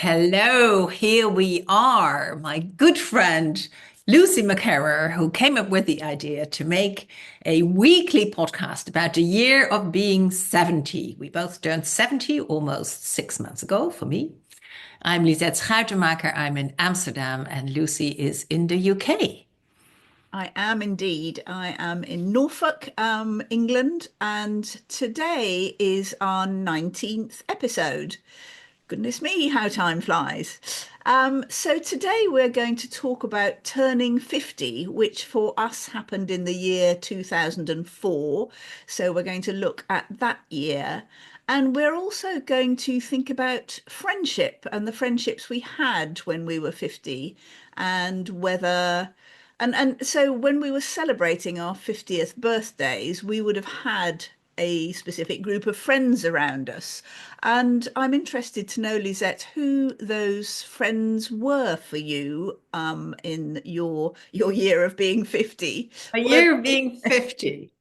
Hello, here we are. My good friend Lucy McCarrer, who came up with the idea to make a weekly podcast about the year of being 70. We both turned 70 almost 6 months ago for me. I'm Lisette Schuitenmaker. I'm in Amsterdam, and Lucy is in the UK. I am indeed. I am in Norfolk, England, and today is our 19th episode. Goodness me, how time flies. So today we're going to talk about turning 50, which for us happened in the year 2004. So we're going to look at that year. And we're also going to think about friendship and the friendships we had when we were 50 and whether and so when we were celebrating our 50th birthdays, we would have had a specific group of friends around us. And I'm interested to know, Lisette, who those friends were for you in your year of being 50. A Were year of being 50.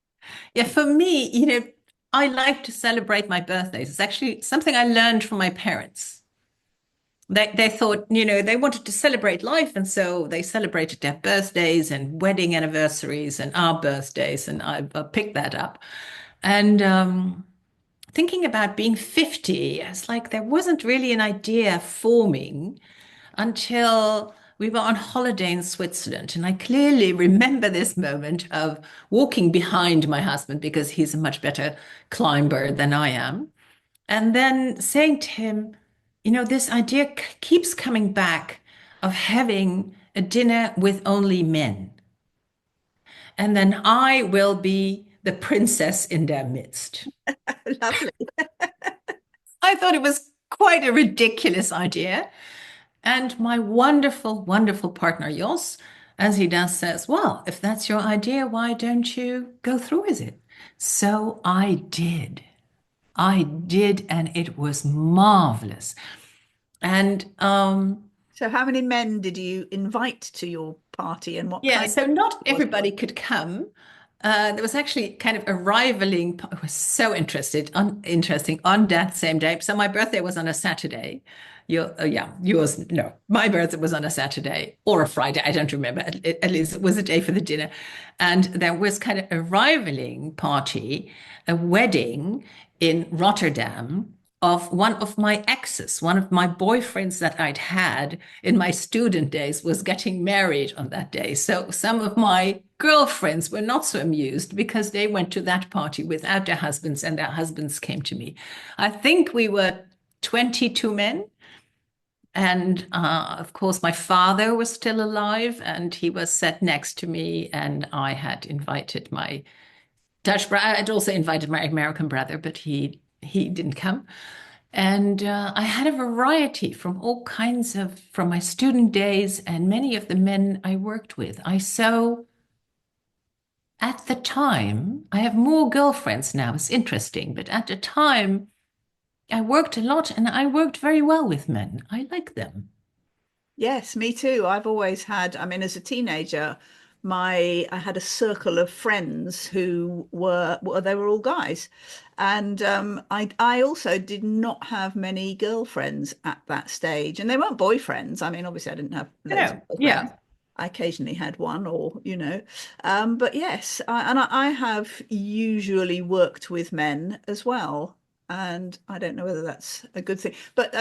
Yeah, for me, I like to celebrate my birthdays. It's actually something I learned from my parents. They thought, they wanted to celebrate life, and so they celebrated their birthdays and wedding anniversaries and our birthdays, and I picked that up. And thinking about being 50, it's like there wasn't really an idea forming until we were on holiday in Switzerland. And I clearly remember this moment of walking behind my husband because he's a much better climber than I am. And then saying to him, this idea keeps coming back of having a dinner with only men. And then I will be the princess in their midst. lovely. I thought it was quite a ridiculous idea. And my wonderful, wonderful partner, Jos, as he does, says, well, if that's your idea, why don't you go through with it? So I did. I did, and it was marvelous. And So how many men did you invite to your party and what yeah, kind so not was everybody could come. There was actually kind of a rivaling. I was so interesting on that same day. So my birthday was on a Saturday. Yeah, yours, no. My birthday was on a Saturday or a Friday. I don't remember. At least it was a day for the dinner. And there was kind of a rivaling party, a wedding in Rotterdam of one of my exes, one of my boyfriends that I'd had in my student days was getting married on that day. So some of my girlfriends were not so amused because they went to that party without their husbands and their husbands came to me. I think we were 22 men. And of course, my father was still alive and he was sat next to me. And I had invited my Dutch brother. I'd also invited my American brother, but he didn't come. And I had a variety from all kinds from my student days and many of the men I worked with. At the time, I have more girlfriends now. It's interesting, but at the time, I worked a lot and I worked very well with men. I like them. Yes, me too. I've always had, I mean, as a teenager, I had a circle of friends who well, they were all guys. And I also did not have many girlfriends at that stage. And they weren't boyfriends. I mean, obviously I didn't have loads of girlfriends. Yeah. I occasionally had one or. But yes, I have usually worked with men as well. And I don't know whether that's a good thing, but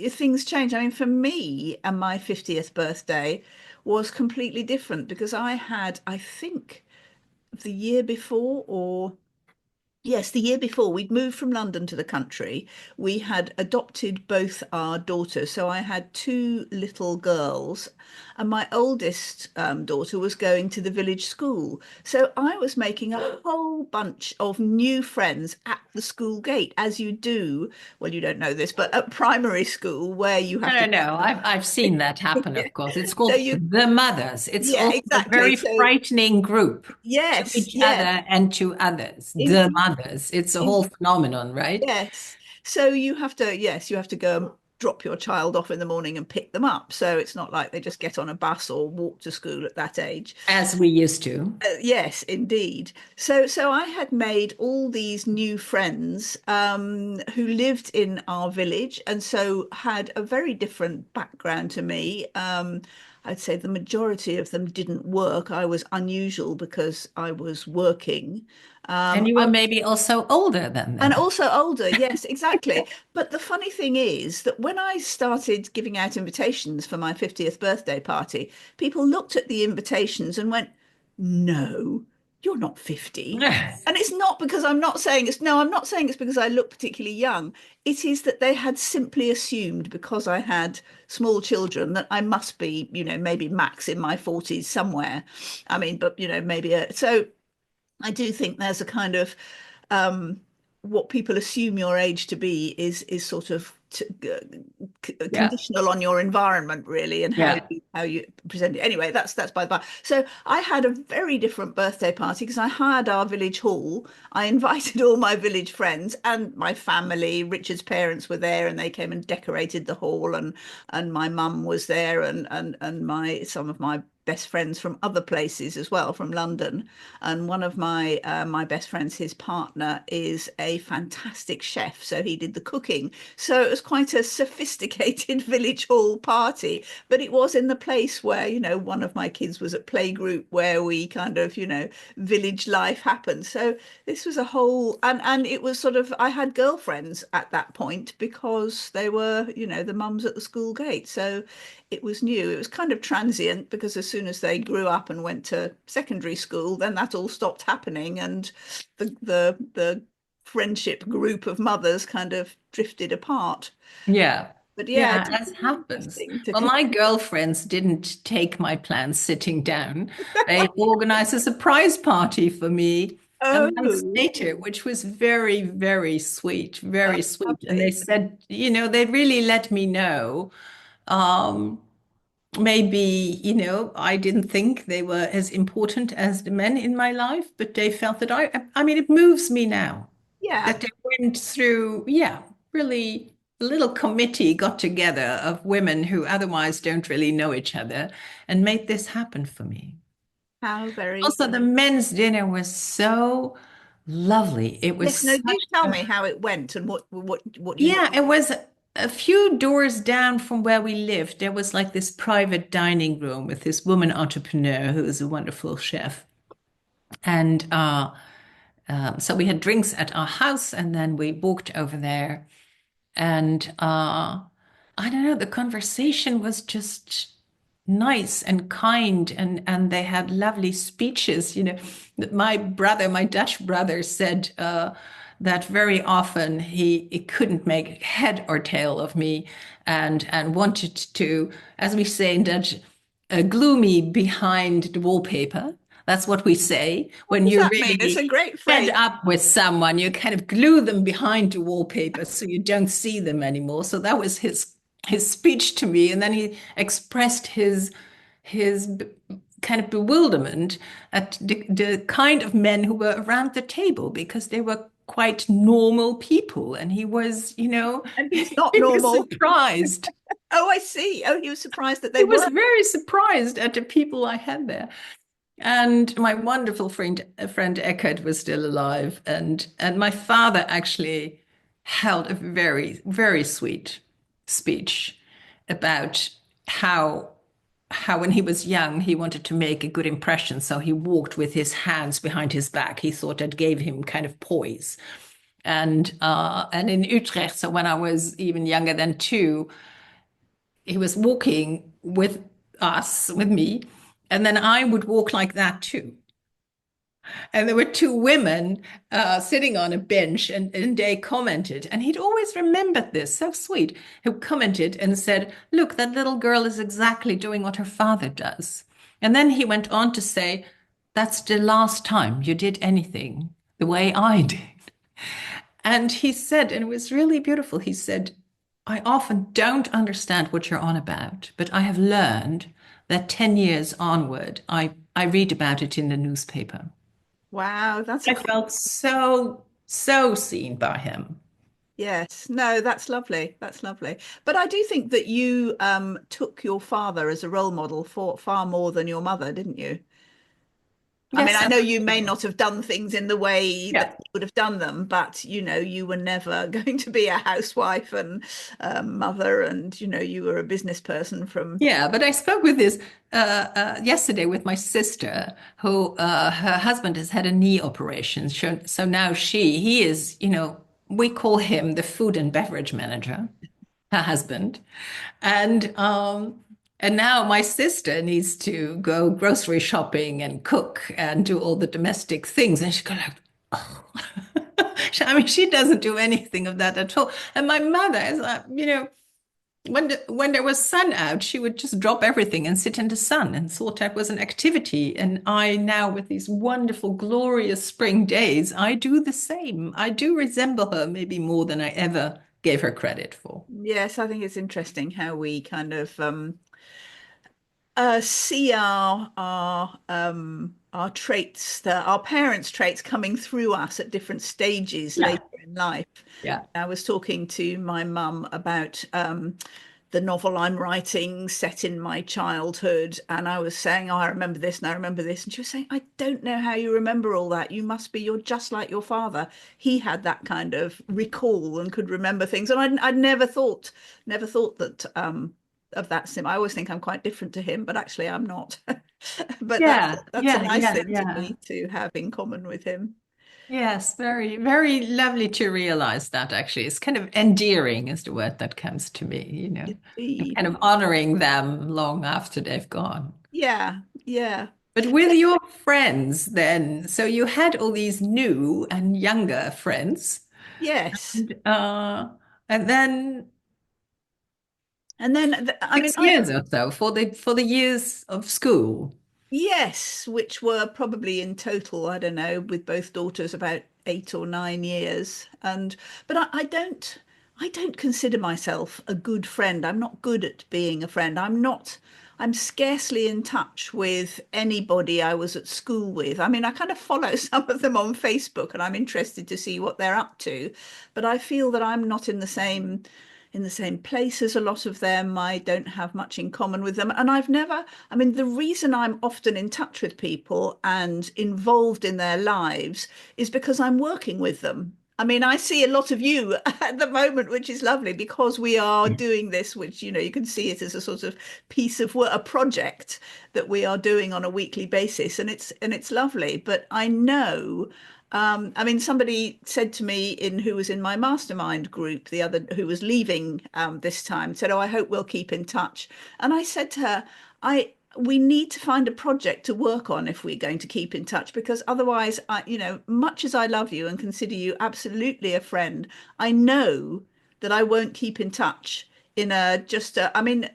things change. I mean, for me, and my 50th birthday was completely different because I had, I think, the year before or yes, the year before, we'd moved from London to the country. We had adopted both our daughters. So I had two little girls, and my oldest daughter was going to the village school. So I was making a whole bunch of new friends at the school gate, as you do. Well, you don't know this, but at primary school, where you have to. No. I've seen that happen, of course. It's So called you, the mothers. It's yeah, also a exactly. very So frightening group to yes, each yes, other and to others. The indeed. mothers. It's a whole phenomenon, right? Yes. So you have to, yes, you have to go. drop your child off in the morning and pick them up. So it's not like they just get on a bus or walk to school at that age. As we used to. Yes, indeed. So I had made all these new friends who lived in our village, and so had a very different background to me. I'd say the majority of them didn't work. I was unusual because I was working. And Um, you were maybe also older than and them. also older, yes, exactly. But the funny thing is that when I started giving out invitations for my 50th birthday party, people looked at the invitations and went, "No, you're not 50." And it's not because I'm not saying it's, no, I'm not saying it's because I look particularly young. It is that they had simply assumed because I had small children that I must be, maybe max in my 40s somewhere. I mean, but, maybe so I do think there's a kind of um, what people assume your age to be is sort of Yeah. conditional on your environment, really, and Yeah. how you present it. Anyway, that's by the by. So I had a very different birthday party because I hired our village hall. I invited all my village friends and my family. Richard's parents were there, and they came and decorated the hall, and my mum was there, and my some of my best friends from other places as well, from London. And one of my best friends, his partner, is a fantastic chef, so he did the cooking. So it was quite a sophisticated village hall party, but it was in the place where, one of my kids was at playgroup where we kind of, village life happened. So this was a whole, and it was sort of, I had girlfriends at that point because they were, the mums at the school gate. So it was new. It was kind of transient because as soon as they grew up and went to secondary school, then that all stopped happening, and the friendship group of mothers kind of drifted apart. Yeah. But yeah, Yeah, it's as happens. interesting to Well, my girlfriends didn't take my plans sitting down. They organized a surprise party for me a month oh, later, which was very, very sweet, oh, very sweet. And they lovely. said, they really let me know. Um, Maybe, I didn't think they were as important as the men in my life, but they felt that I mean, it moves me now Yeah, that they went through, yeah, really a little committee got together of women who otherwise don't really know each other and made this happen for me. how very. Also, the men's dinner was so lovely. It was Yes, no, do such tell a, me how it went and what you. yeah, it was a few doors down from where we lived. There was like this private dining room with this woman entrepreneur who is a wonderful chef. And so we had drinks at our house and then we walked over there. And I don't know, the conversation was just nice and kind, and they had lovely speeches. My brother, my Dutch brother, said that very often he couldn't make head or tail of me, and wanted to, as we say in Dutch, glue me behind the wallpaper. That's what we say What when does you're that mean? It's really a great fed phrase. up with someone, you kind of glue them behind the wallpaper so you don't see them anymore. So that was his speech to me, and then he expressed his kind of bewilderment at the kind of men who were around the table because they were quite normal people, and he was, And he's not he was normal. surprised. Oh, I see. Oh, he was surprised that He they was weren't. very surprised at the people I had there. And my wonderful friend Eckert was still alive, and my father actually held a very, very sweet speech about how how when he was young he wanted to make a good impression, so he walked with his hands behind his back. He thought that gave him kind of poise. And in Utrecht, so when I was even younger than two, he was walking with us, with me, and then I would walk like that too. And there were two women sitting on a bench, and they commented, and he'd always remembered this, so sweet, who commented and said, "Look, that little girl is exactly doing what her father does." And then he went on to say, "That's the last time you did anything the way I did." And he said, and it was really beautiful, he said, "I often don't understand what you're on about, but I have learned that 10 years onward, I read about it in the newspaper." Wow, that's a I felt so, so seen by him. Yes. No, that's lovely. That's lovely. But I do think that you took your father as a role model for far more than your mother, didn't you? I mean, Yes, I know you may absolutely. not have done things in the way that Yeah. you would have done them, but you were never going to be a housewife and mother, and you were a business person from. Yeah, but I spoke with this yesterday with my sister, who her husband has had a knee operation. So now he is, we call him the food and beverage manager, her husband. And and now my sister needs to go grocery shopping and cook and do all the domestic things. And she go like, oh. I mean, she doesn't do anything of that at all. And my mother is like, when there was sun out, she would just drop everything and sit in the sun and thought that was an activity. And I now, with these wonderful, glorious spring days, I do the same. I do resemble her maybe more than I ever gave her credit for. Yes, I think it's interesting how we kind of see our traits, our parents' traits coming through us at different stages Yeah, later in life. yeah. I was talking to my mum about the novel I'm writing set in my childhood, and I was saying, "Oh, I remember this and I remember this," and she was saying, "I don't know how you remember all that. You're just like your father. He had that kind of recall and could remember things." And I'd never thought that of that sim. I always think I'm quite different to him, but actually I'm not. But Yeah, that's a yeah, nice yeah, thing to yeah. me to have in common with him. Yes, very, very lovely to realize that actually. It's kind of endearing is the word that comes to me, and Indeed. kind of honoring them long after they've gone. Yeah, yeah. But with your friends then, so you had all these new and younger friends, Yes. and, and then And then, I mean, 6 years or so for the years of school. yes, which were probably in total, I don't know, with both daughters about 8 or 9 years. But I don't consider myself a good friend. I'm not good at being a friend. I'm scarcely in touch with anybody I was at school with. I mean, I kind of follow some of them on Facebook and I'm interested to see what they're up to, but I feel that I'm not in the same place as a lot of them. I don't have much in common with them. And I mean, the reason I'm often in touch with people and involved in their lives is because I'm working with them. I mean, I see a lot of you at the moment, which is lovely because we are doing this, which, you can see it as a sort of piece of work, a project that we are doing on a weekly basis. And it's lovely. But I know I mean, somebody said to me who was in my mastermind group who was leaving this time, said, "Oh, I hope we'll keep in touch." And I said to her, we need to find a project to work on if we're going to keep in touch, because otherwise, much as I love you and consider you absolutely a friend, I know that I won't keep in touch in a just a, I mean,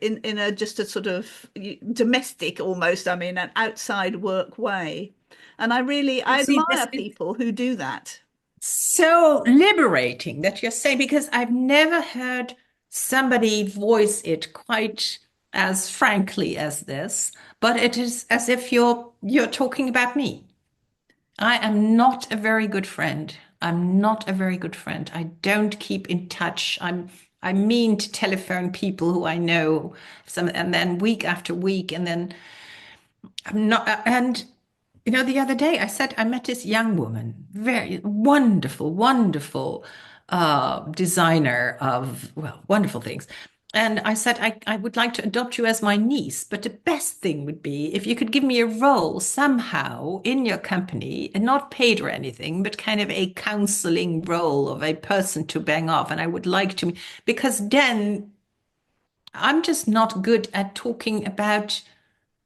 in a just a sort of domestic almost, I mean, an outside work way. And I See, this admire is people who do that. so liberating that you're saying, because I've never heard somebody voice it quite as frankly as this, but it is as if you're talking about me. I am not a very good friend. I'm not a very good friend. I don't keep in touch. I mean to telephone people who I know and then week after week, and then I'm not. And the other day I said I met this young woman, very wonderful, wonderful designer of, well, wonderful things. And I said, I would like to adopt you as my niece, but the best thing would be if you could give me a role somehow in your company and not paid or anything, but kind of a counseling role of a person to bang off. And I would like to, because then I'm just not good at talking about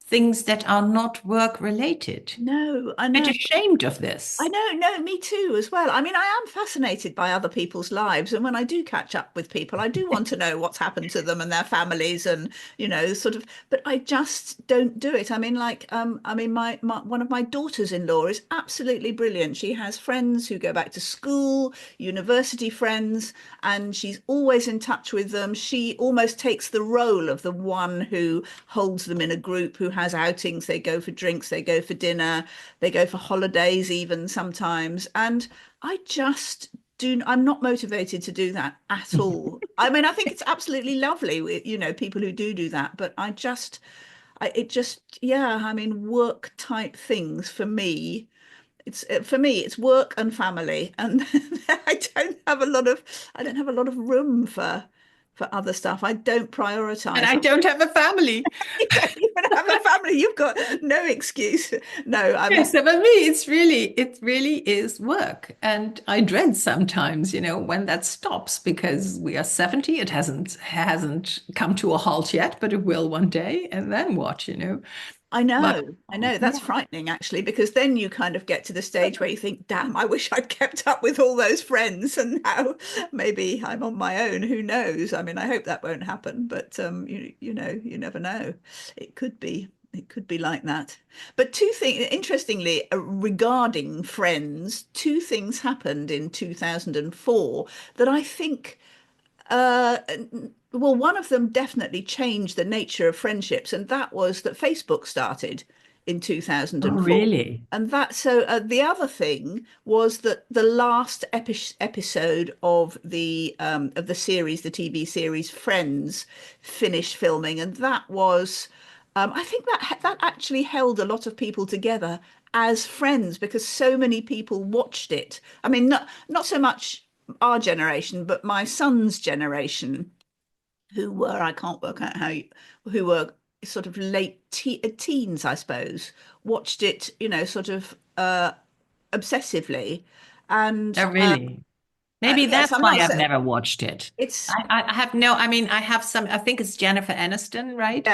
things that are not work related. No, I Bit know. ashamed of this. I know, no, me too, as well. I mean, I am fascinated by other people's lives. And when I do catch up with people, I do want to know what's happened to them and their families and, sort of, but I just don't do it. I mean, like, I mean, one of my daughters-in-law is absolutely brilliant. She has friends who go back to school, university friends, and she's always in touch with them. She almost takes the role of the one who holds them in a group, who has outings. They go for drinks, they go for dinner, they go for holidays even sometimes. And I just I'm not motivated to do that at all. I mean, I think it's absolutely lovely with, people who do that, but it just, yeah, I mean, work type things for me, it's work and family, and I don't have a lot of room for other stuff. I don't And prioritize. I don't have a family. You don't even have a family. You've got no excuse. No, I mean, Yes, so for me, it really is work. And I dread sometimes, when that stops because we are 70. It hasn't come to a halt yet, but it will one day. And then what? But I know. That's yeah. frightening actually, because then you kind of get to the stage where you think, damn, I wish I'd kept up with all those friends, and now maybe I'm on my own. Who knows? I mean, I hope that won't happen, but you never know. It could be like that. But two things, interestingly, regarding Friends, two things happened in 2004 that I think uh, well, one of them definitely changed the nature of friendships, and that was that Facebook started in Oh, 2004. really? And the other thing was that the last episode of the series, the TV series Friends, finished filming, and that was I think that actually held a lot of people together as friends because so many people watched it. I mean, not so much our generation, but my son's generation, who were, I can't work out who were sort of late teens, I suppose, watched it, sort of obsessively. And Oh, really? Maybe yes, that's I'm why not I've so. never watched it. It's I have no, I mean, I have some, I think it's Jennifer Aniston, right?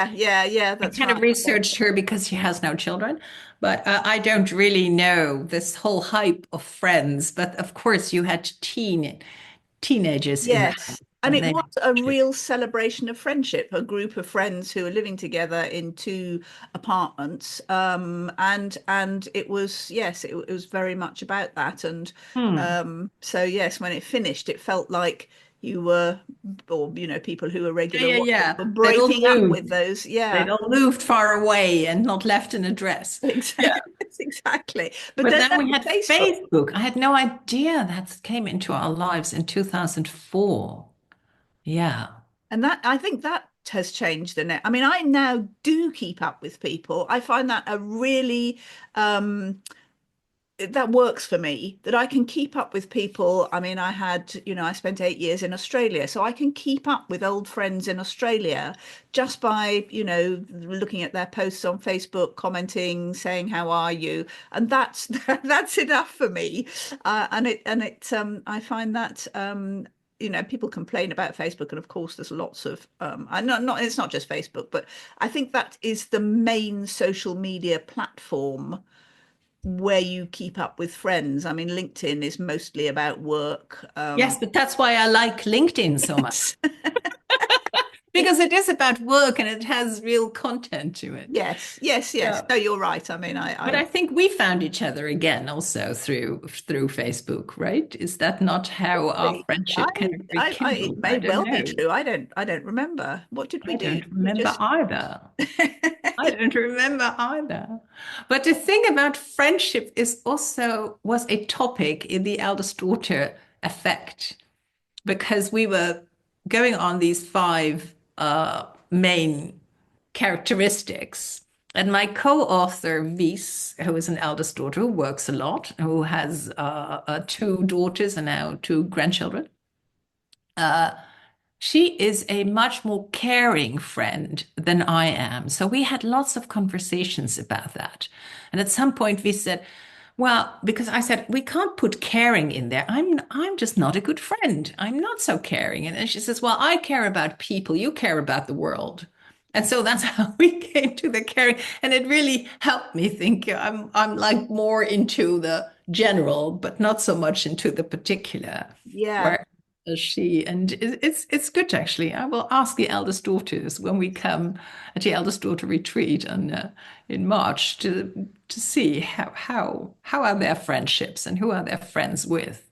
yeah, I that's kind of right. researched her because she has no children, but I don't really know this whole hype of Friends. But of course, you had teenagers in the Yes. house, And and it they was a watched it. real celebration of friendship, a group of friends who were living together in two apartments. And it was, yes, it was very much about that. And Hmm. so, yes, when it finished, it felt like you were, or, people who were Yeah, regular yeah, watchers yeah. were They'd all breaking up with moved. those. They'd Yeah, all moved far away and not left an address. Yeah. exactly. Exactly. But But then then there we was had Facebook. Facebook. I had no idea that came into our lives in 2004. Yeah. And that I think that has changed the net. I mean, I now do keep up with people. I find that a really that works for me, that I can keep up with people. I mean, I spent 8 years in Australia, so I can keep up with old friends in Australia just by, looking at their posts on Facebook, commenting, saying, "How are you?" And that's that's enough for me. I find that people complain about Facebook, and of course, there's lots of I not it's not just Facebook, but I think that is the main social media platform where you keep up with friends. I mean, LinkedIn is mostly about work. Yes, but that's why I like LinkedIn so much Yes, because it is about work and it has real content to it. yes, yes, yes. Yeah. No, you're right. I mean, But I think we found each other again also through Facebook, right? Is that not how our probably, friendship kind of it rekindled? may I don't well be know. true. I don't remember. What did we I do? don't We remember just, either. I don't remember either. But the thing about friendship is also was a topic in the eldest daughter effect because we were going on these five main characteristics. And my co-author, Vis, who is an eldest daughter who works a lot, who has two daughters and now two grandchildren, uh, she is a much more caring friend than I am. So we had lots of conversations about that. And at some point we said, well, because I said we can't put caring in there. I'm just not a good friend. I'm not so caring. And then she says, well, I care about people. You care about the world. And so that's how we came to the caring. And it really helped me think I'm like more into the general, but not so much into the particular. yeah. Where she and it's good actually. I will ask the eldest daughters when we come at the eldest daughter retreat in March to see how are their friendships and who are their friends with.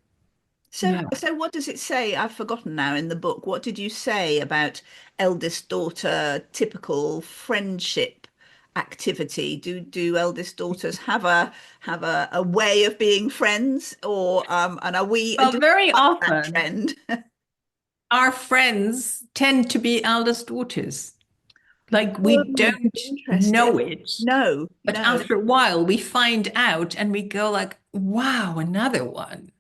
So, Yeah. so what does it say? I've forgotten now in the book. What did you say about eldest daughter typical friendship activity? Do eldest daughters have a way of being friends, or and are we Well, do very we buck that often trend? our friends tend to be eldest daughters. Like we Oh, don't interesting. know it, No, but no, after a while we find out and we go like, wow, another one.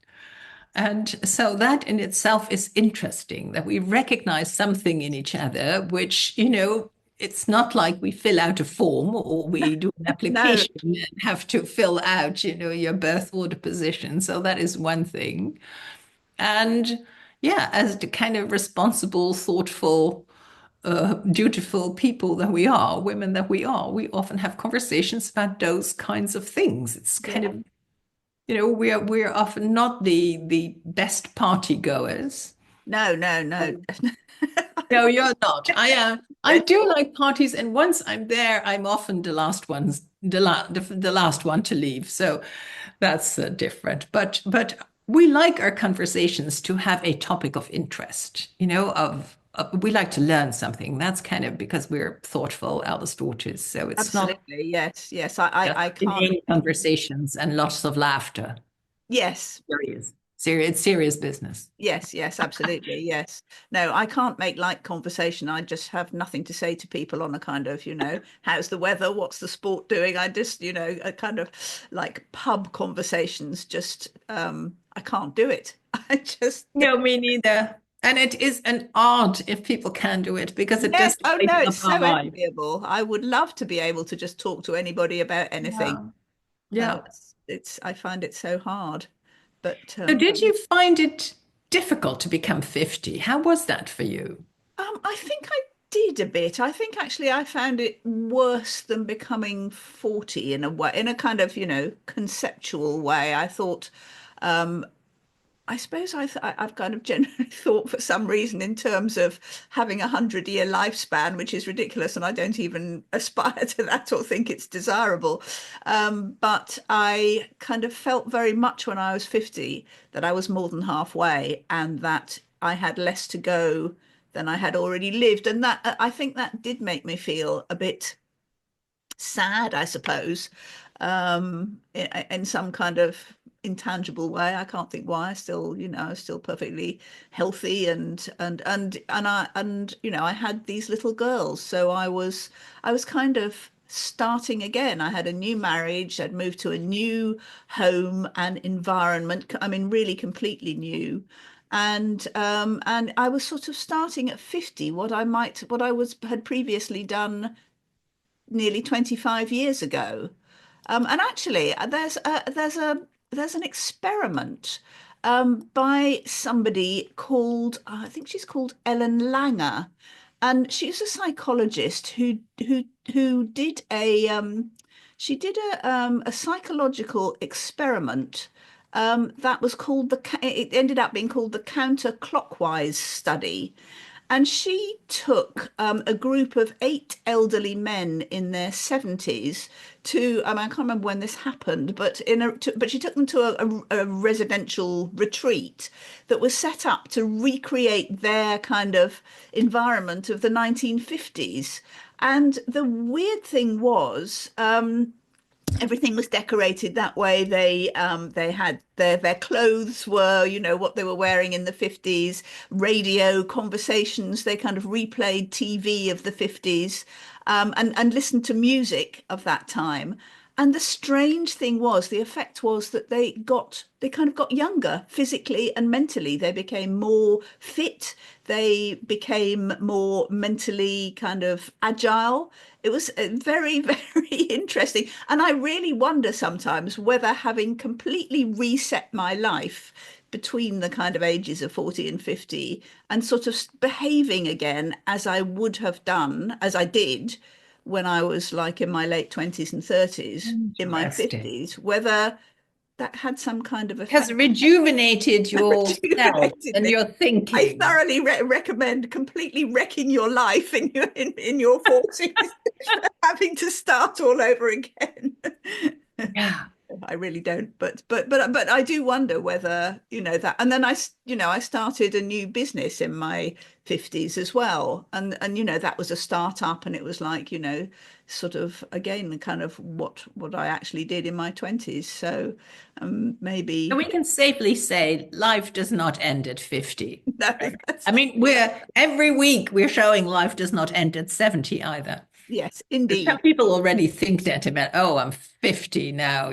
And so that in itself is interesting that we recognize something in each other, which, it's not like we fill out a form or we do an no. application and have to fill out, your birth order position. So that is one thing. And yeah, as the kind of responsible, thoughtful, dutiful people that we are, women that we are, we often have conversations about those kinds of things. It's kind Yeah. of, we're often not the best party goers. No, no, no. No, you're not. I am. I do like parties, and once I'm there, I'm often the last one to leave. So that's different. But we like our conversations to have a topic of interest. We like to learn something. That's kind of because we're thoughtful eldest daughters. So it's not Absolutely. Yes, yes. I just I can't. inane conversations and lots of laughter. Yes. Serious, serious business. Yes, yes, absolutely. Yes. No, I can't make light conversation. I just have nothing to say to people on a kind of, how's the weather? What's the sport doing? I just, a kind of like pub conversations, just I can't do it. I just No, me neither. And it is an art if people can do it because it yes. does Oh no, lighten it's up our so life. enviable. I would love to be able to just talk to anybody about anything. Yeah. Yeah. It's I find it so hard. But So did you find it difficult to become 50? How was that for you? I think I did a bit. I think actually I found it worse than becoming 40 in a way, in a kind of, conceptual way. I thought, um, I suppose I've kind of generally thought for some reason in terms of having 100-year lifespan, which is ridiculous, and I don't even aspire to that or think it's desirable. But I kind of felt very much when I was 50 that I was more than halfway and that I had less to go than I had already lived. And that I think that did make me feel a bit sad, I suppose, in some kind of intangible way. I can't think why. I still, still perfectly healthy and I had these little girls, so I was kind of starting again. I had a new marriage. I'd moved to a new home and environment. I mean, really completely new. And I was sort of starting at 50, what I was had previously done nearly 25 years ago. And actually, there's an experiment by somebody called I think she's called Ellen Langer, and she's a psychologist who did a psychological experiment that was called it ended up being called the counterclockwise study. And she took a group of 8 elderly men in their 70s to, I can't remember when this happened, but she took them to a residential retreat that was set up to recreate their kind of environment of the 1950s. And the weird thing was, everything was decorated that way. They had their clothes were, what they were wearing in the 50s, radio conversations, they kind of replayed TV of the 50s, and listened to music of that time. And the strange thing was, the effect was that they kind of got younger physically and mentally. They became more fit. They became more mentally kind of agile. It was very, very interesting. And I really wonder sometimes whether having completely reset my life between the kind of ages of 40 and 50 and sort of behaving again as I would have done, as I did when I was like in my late 20s and 30s, in my Interesting. 50s, whether that had some kind of Has effect. rejuvenated your self Rejuvenated and me. your I thinking. thoroughly recommend completely wrecking your life in your 40s, having to start all over again. Yeah. know. I really don't. But I do wonder whether, that. And then I started a new business in my 50s as well. And that was a startup, and it was like, sort of again kind of what I actually did in my 20s. So And maybe we can safely say life does not end at 50, no, right? that's I mean, every week we're showing life does not end at 70 either. yes, Some indeed. people already think that about, oh, I'm 50 now,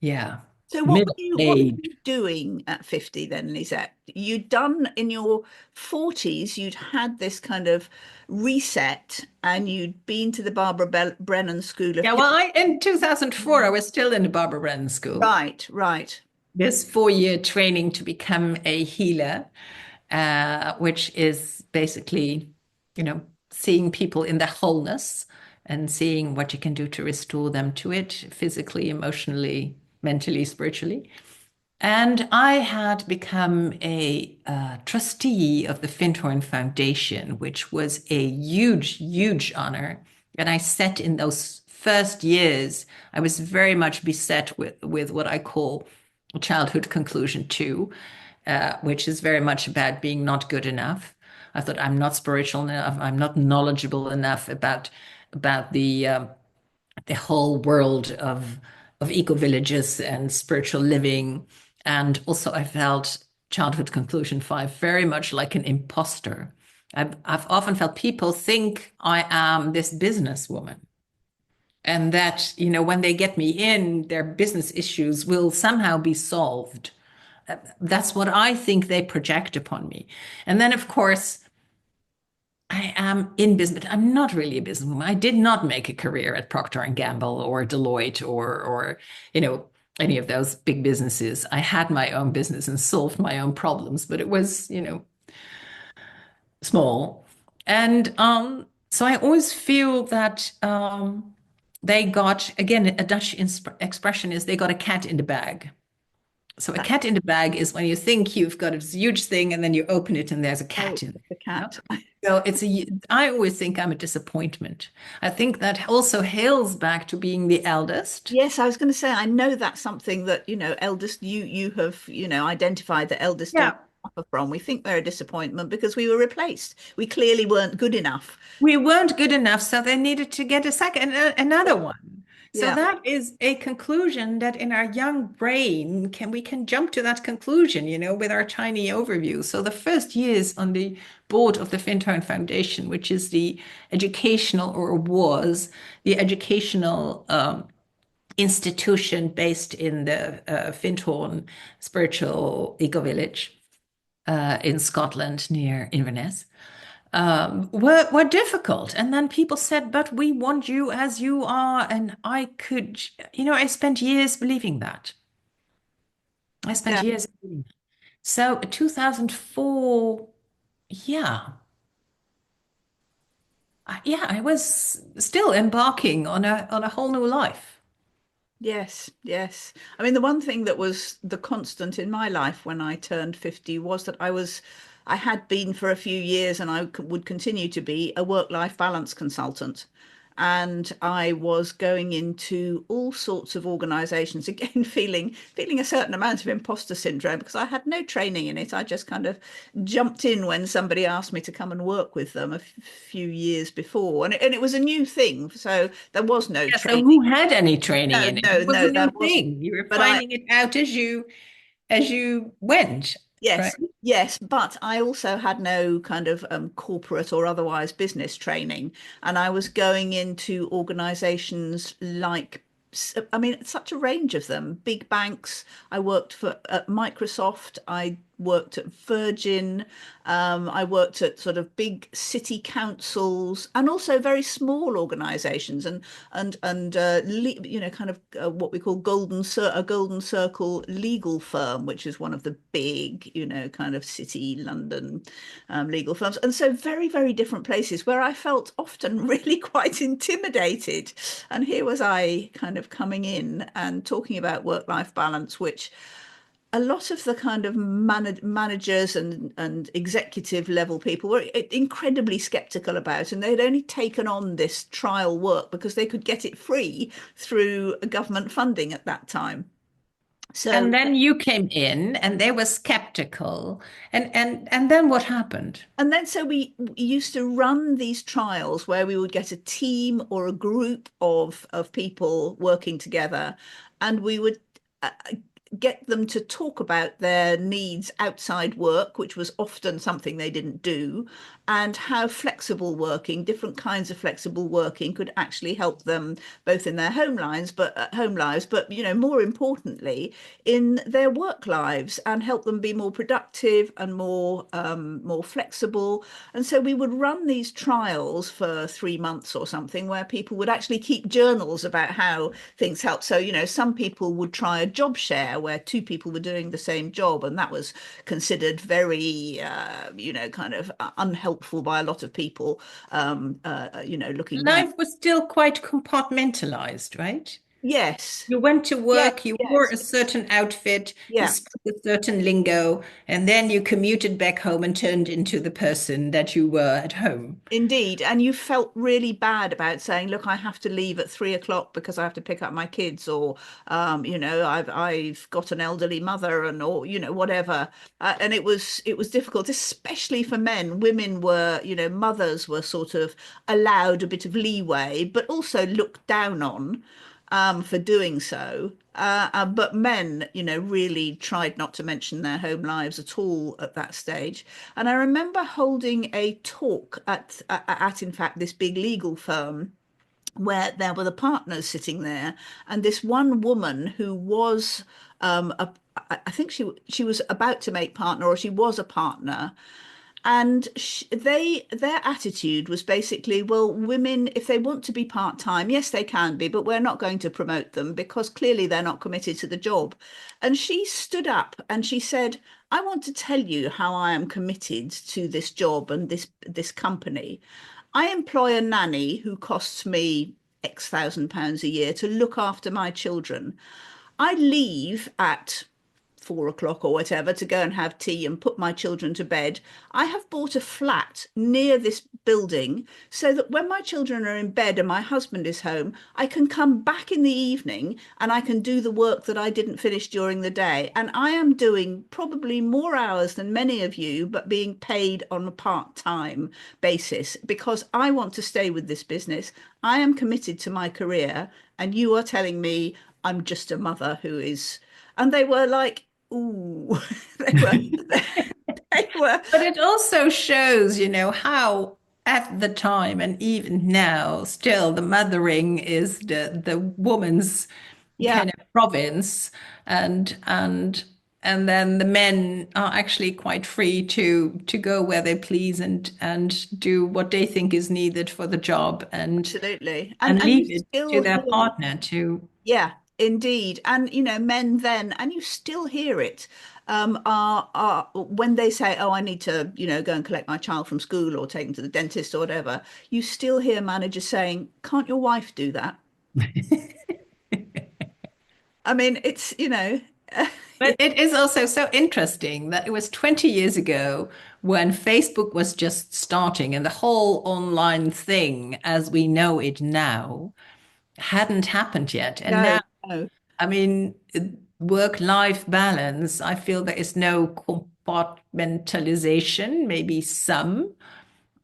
Yeah. So Middle what were age. you doing at 50 then, Lisette? You'd done in your 40s, you'd had this kind of reset and you'd been to the Brennan School of Yeah, well, in 2004, I was still in the Barbara Brennan School. Right, right. This 4-year training to become a healer, which is basically, seeing people in their wholeness and seeing what you can do to restore them to it physically, emotionally, mentally, spiritually. And I had become a trustee of the Findhorn Foundation, which was a huge, huge honor. And I sat in those first years, I was very much beset with what I call childhood conclusion two, which is very much about being not good enough. I thought I'm not spiritual enough. I'm not knowledgeable enough about the whole world of eco villages and spiritual living. And also, I felt childhood conclusion five very much like an imposter. I've often felt people think I am this businesswoman, and that, when they get me in, their business issues will somehow be solved. That's what I think they project upon me. And then, of course, I am in business, but I'm not really a businesswoman. I did not make a career at Procter and Gamble or Deloitte or any of those big businesses. I had my own business and solved my own problems, but it was, small. And so I always feel that they got, again, a Dutch expression is they got a cat in the bag. So a That, cat in the bag is when you think you've got this huge thing and then you open it and there's a oh, cat in the it. cat. So I always think I'm a disappointment. I think that also hails back to being the eldest. Yes, I was going to say, I know that's something that, eldest you have, identified that eldest don't Yeah. suffer from. We think we're a disappointment because we were replaced. We clearly weren't good enough. We weren't good enough, so they needed to get another one. So Yeah. that is a conclusion that in our young brain we can jump to that conclusion, with our tiny overview. So the first years on the board of the Findhorn Foundation, which is the educational or was the educational institution based in the Findhorn spiritual eco village in Scotland near Inverness, were difficult. And then people said, but we want you as you are. And I spent years believing that. I spent Yeah. years believing that. So 2004, yeah. Yeah, I was still embarking on a whole new life. Yes, yes. I mean, the one thing that was the constant in my life when I turned 50 was that I had been for a few years and would continue to be a work-life balance consultant. And I was going into all sorts of organizations, again, feeling a certain amount of imposter syndrome because I had no training in it. I just kind of jumped in when somebody asked me to come and work with them a few years before. And it was a new thing. So there was no Yeah, so training. who had any training No, in it? no, It was a no, new that wasn't. thing. You were But I, finding it out as you went, right? yes, yes, but I also had no kind of corporate or otherwise business training. And I was going into organizations like, I mean, such a range of them, big banks. I worked for at Microsoft. I worked at Virgin. I worked at sort of big city councils and also very small organizations and kind of what we call a golden circle legal firm, which is one of the big, kind of city London legal firms. And so very, very different places where I felt often really quite intimidated. And here was I kind of coming in and talking about work-life balance, which a lot of the kind of managers and executive level people were incredibly skeptical about, and they'd only taken on this trial work because they could get it free through government funding at that time. So, And then you came in and they were skeptical. And then what happened? and then so we used to run these trials where we would get a team or a group of people working together, and we would uh, get them to talk about their needs outside work, which was often something they didn't do, and how flexible working, different kinds of flexible working could actually help them both in their home lives, but more importantly, in their work lives, and help them be more productive and more flexible. And so we would run these trials for 3 months or something, where people would actually keep journals about how things help. So, some people would try a job share where two people were doing the same job, and that was considered very, kind of unhelpful by a lot of people, looking back. Life was still quite compartmentalized, right? Yes, You went to yes, work, you wore yes, a certain outfit, you yeah. spoke a certain lingo, and then you commuted back home and turned into the person that you were at home. Indeed. And you felt really bad about saying, look, I have to leave at 3 o'clock because I have to pick up my kids, or, I've got an elderly mother, and, or, whatever. And it was difficult, especially for men. Women were, mothers were sort of allowed a bit of leeway, but also looked down on for doing so. But men, really tried not to mention their home lives at all at that stage. And I remember holding a talk at in fact, this big legal firm where there were the partners sitting there, and this one woman who was I think she was about to make partner, or she was a partner, and their attitude was basically, well, women, if they want to be part-time, yes, they can be, but we're not going to promote them because clearly they're not committed to the job. And she stood up and she said, I want to tell you how I am committed to this job and this company. I employ a nanny who costs me X thousand pounds a year to look after my children. I leave at 4 o'clock or whatever to go and have tea and put my children to bed. I have bought a flat near this building so that when my children are in bed and my husband is home, I can come back in the evening and I can do the work that I didn't finish during the day. And I am doing probably more hours than many of you, but being paid on a part-time basis because I want to stay with this business. I am committed to my career, and you are telling me I'm just a mother who is. And they were like, ooh, they were, they were, But it also shows, how at the time and even now, still the mothering is the woman's yeah, kind of province, and then the men are actually quite free to go where they please and do what they think is needed for the job absolutely. and And you leave it to still their hear, partner to. yeah, indeed. And men then, and you still hear it, are when they say, oh, I need to, go and collect my child from school or take them to the dentist or whatever, you still hear managers saying, can't your wife do that? I mean, it's, But it is also so interesting that it was 20 years ago when Facebook was just starting and the whole online thing as we know it now hadn't happened yet. And no, now, no, I mean, work-life balance, I feel there is no compartmentalization, maybe some.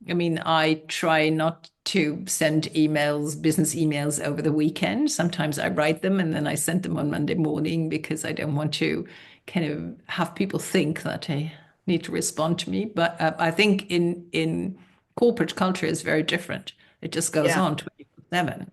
I mean, I try not to send emails, business emails over the weekend. Sometimes I write them and then I send them on Monday morning because I don't want to kind of have people think that they need to respond to me. But I think in corporate culture is very different. It just goes yeah. on 24/7.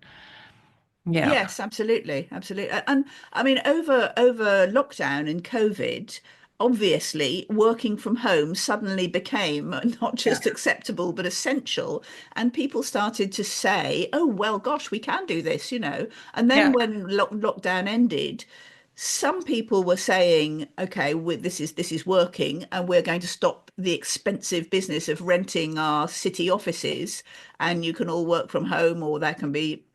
Yeah. Yes, absolutely, absolutely. And I mean, over lockdown and COVID, obviously working from home suddenly became not Yeah. just acceptable but essential. And people started to say, "Oh, well, gosh, we can do this." And then Yeah. when lockdown ended, some people were saying, "Okay, this is working, and we're going to stop the expensive business of renting our city offices, and you can all work from home, or there can be."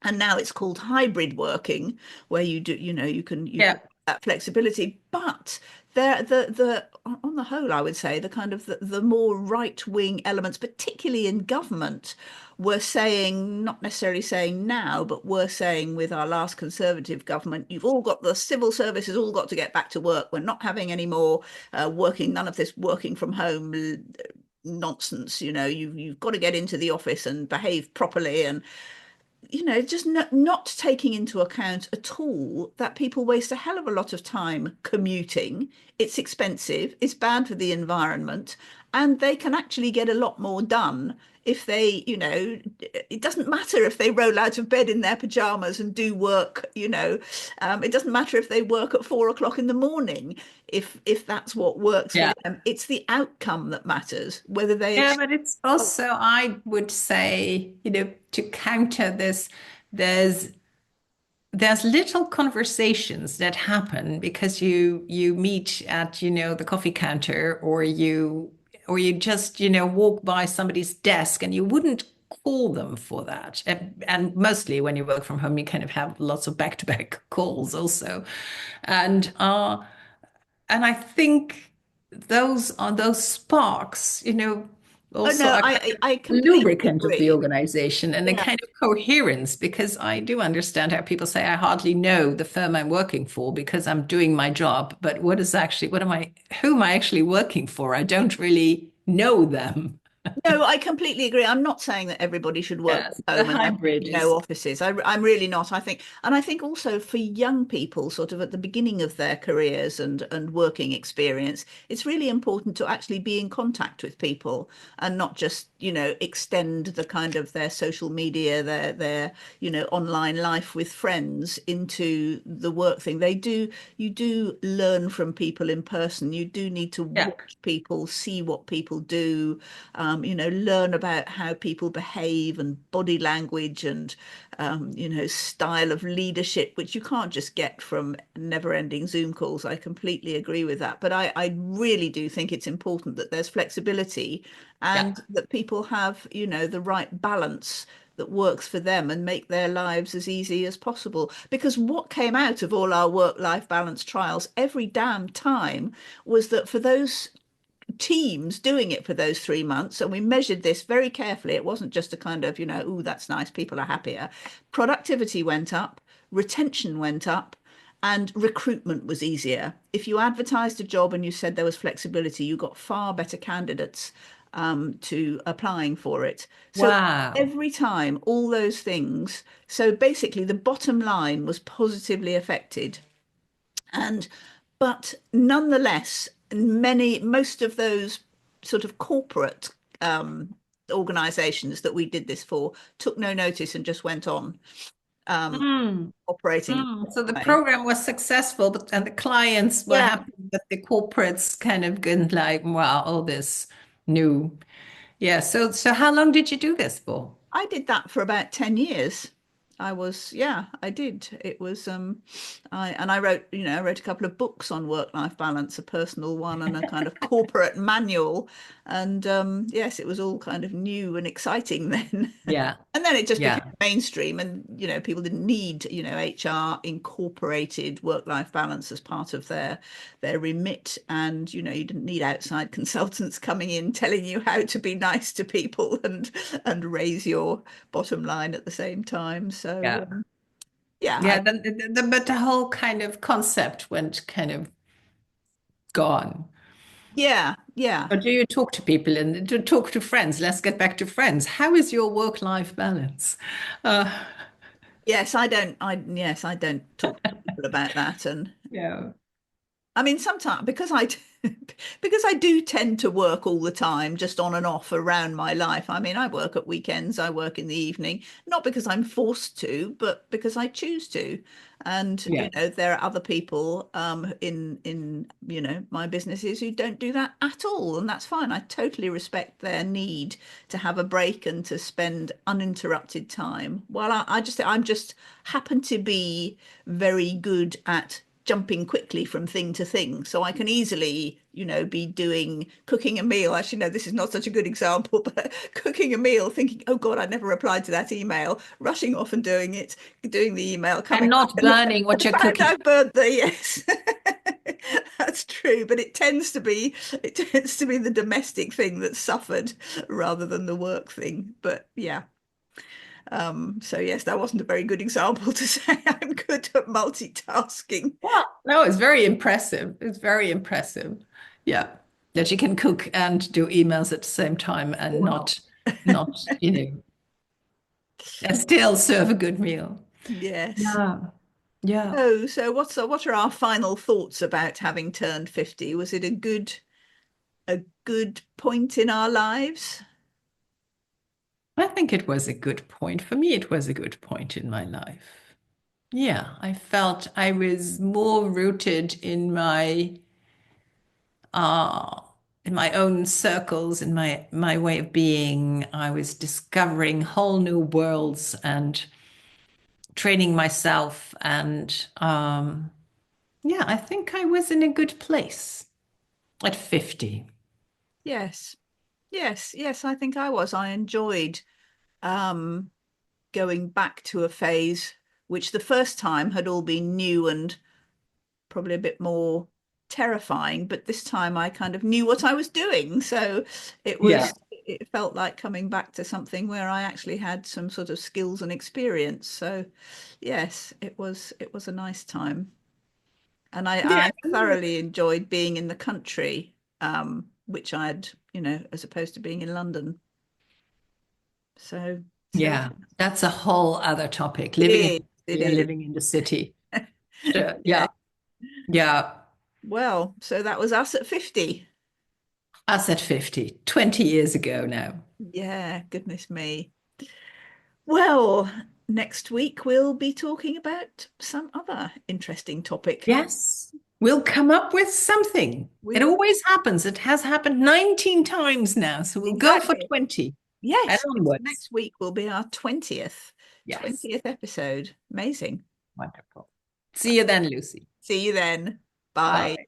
And now it's called hybrid working, where you do, you can Yeah. that flexibility. But there, the on the whole, I would say the kind of the more right-wing elements, particularly in government, were saying, not necessarily saying now, but were saying with our last Conservative government, you've all got the civil service has all got to get back to work. We're not having any more working, none of this working from home nonsense. You've got to get into the office and behave properly, and just not taking into account at all that people waste a hell of a lot of time commuting. It's expensive, it's bad for the environment, and they can actually get a lot more done if they, it doesn't matter if they roll out of bed in their pajamas and do work, it doesn't matter if they work at 4 o'clock in the morning, if that's what works for Yeah. them. It's the outcome that matters, whether they Yeah, achieve. but it's also, I would say, to counter this, there's there's little conversations that happen because you meet at, the coffee counter, or you just, walk by somebody's desk, and you wouldn't call them for that. And mostly when you work from home, you kind of have lots of back-to-back calls also. And I think those are those sparks, Oh also no, are kind I of I the completely lubricant of the agree. organization and a Yeah. kind of coherence, because I do understand how people say, I hardly know the firm I'm working for because I'm doing my job. But who am I actually working for? I don't really know them. No, I completely agree. I'm not saying that everybody should work Yes, from the home and there should hybrid be no is, offices. I'm really not. And I think also for young people, sort of at the beginning of their careers and working experience, it's really important to actually be in contact with people and not just, extend the kind of their social media, their, online life with friends into the work thing. You do learn from people in person. You do need to yeah, watch people, see what people do, learn about how people behave and body language and, style of leadership, which you can't just get from never-ending Zoom calls. I completely agree with that. But I really do think it's important that there's flexibility yeah, and that people have, the right balance that works for them and make their lives as easy as possible. Because what came out of all our work-life balance trials every damn time was that for those teams doing it for those 3 months, and we measured this very carefully. It wasn't just a kind of, oh, that's nice, people are happier. Productivity went up, retention went up, and recruitment was easier. If you advertised a job and you said there was flexibility, you got far better candidates to applying for it. So wow, every time, all those things. So basically, the bottom line was positively affected. And but nonetheless, most of those sort of corporate organizations that we did this for took no notice and just went on um, mm, operating in the So the same way. program was successful, and the clients were Yeah, happy, but the corporates kind of good, like, wow, all this new. Yeah. So how long did you do this for? I did that for about 10 years. Yeah, I did. It was, I wrote, I wrote a couple of books on work-life balance, a personal one and a kind of corporate manual. And yes, it was all kind of new and exciting then. Yeah. And then it just became Yeah. mainstream and, people didn't need, HR incorporated work-life balance as part of their remit. And, you didn't need outside consultants coming in telling you how to be nice to people and raise your bottom line at the same time. So Yeah. yeah, Yeah. But the whole kind of concept went kind of gone. yeah. Or do you talk to people and to talk to friends? Let's get back to friends. How is your work-life balance? Uh, I don't talk to people about that. And yeah. I mean, sometimes because I do tend to work all the time, just on and off around my life. I mean, I work at weekends, I work in the evening, not because I'm forced to, but because I choose to. And Yeah. there are other people in my businesses who don't do that at all, and that's fine. I totally respect their need to have a break and to spend uninterrupted time. Well, I'm just happen to be very good at jumping quickly from thing to thing. So I can easily, be cooking a meal. Actually, no, this is not such a good example, but cooking a meal, thinking, oh God, I never replied to that email, rushing off and doing it, doing the email, And coming back not and burning what the you're fact cooking. I burnt the yes. That's true, but it tends to be the domestic thing that's suffered rather than the work thing. But yeah. So yes, that wasn't a very good example to say I'm good at multitasking. Well, no, it's very impressive. It's very impressive. Yeah. That you can cook and do emails at the same time and Wow. not, and still serve a good meal. Yes. Yeah. Yeah. Oh, so what are our final thoughts about having turned 50? Was it a good point in our lives? I think it was a good point. For me, it was a good point in my life. Yeah, I felt I was more rooted uh in my own circles, in my way of being. I was discovering whole new worlds and training myself and yeah, I think I was in a good place at 50. Yes. Yes, yes, I think I was. I enjoyed um going back to a phase which the first time had all been new and probably a bit more terrifying, but this time I kind of knew what I was doing. So Yeah. it felt like coming back to something where I actually had some sort of skills and experience. So yes, it was a nice time. And Yeah. I thoroughly enjoyed being in the country, which I'd, as opposed to being in London. So so Yeah. That's a whole other topic. it Living in is, it is. living in the city. Sure. Yeah. Yeah. Yeah. Well, so that was us at 50. Us at 50, 20 years ago now. Yeah, goodness me. Well, next week we'll be talking about some other interesting topic. Yes. We'll come up with something. We It will. always happens. It has happened 19 times now. So we'll go for Exactly. 20 and Yes, onwards. next week will be our 20th, Yes. 20th episode. Amazing. Wonderful. See you then, Lucy. See you then. Bye. Bye.